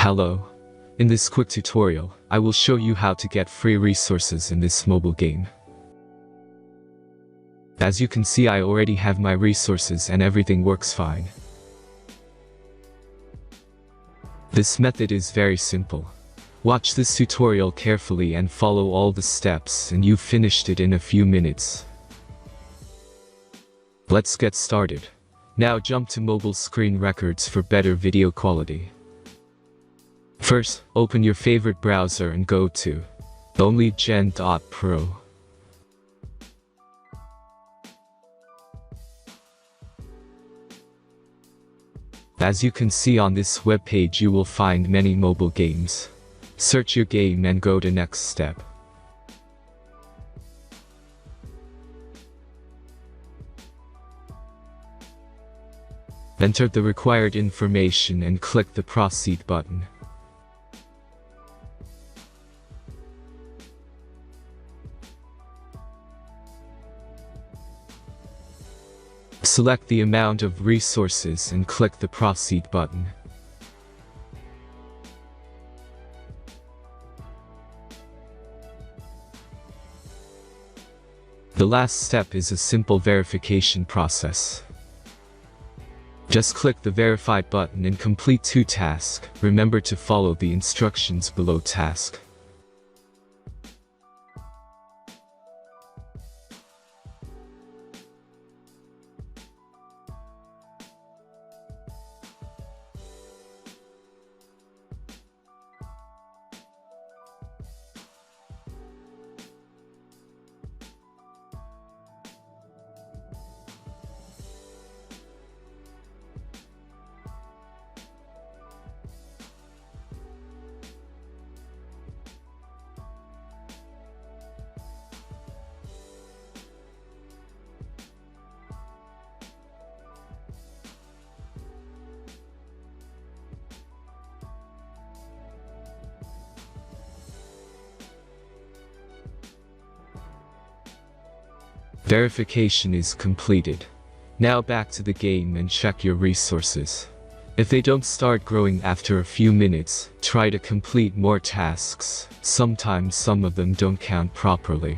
Hello. In this quick tutorial, I will show you how to get free resources in this mobile game. As you can see, I already have my resources and everything works fine. This method is very simple. Watch this tutorial carefully and follow all the steps and you've finished it in a few minutes. Let's get started. Now jump to mobile screen records for better video quality. First, open your favorite browser and go to onlygen.pro. As you can see on this web page, you will find many mobile games. Search your game and go to next step. Enter the required information and click the proceed button. Select the amount of resources and click the proceed button. The last step is a simple verification process. Just click the verified button and complete 2 tasks. Remember to follow the instructions below task. Verification is completed. Now back to the game and check your resources. If they don't start growing after a few minutes, try to complete more tasks. Sometimes some of them don't count properly.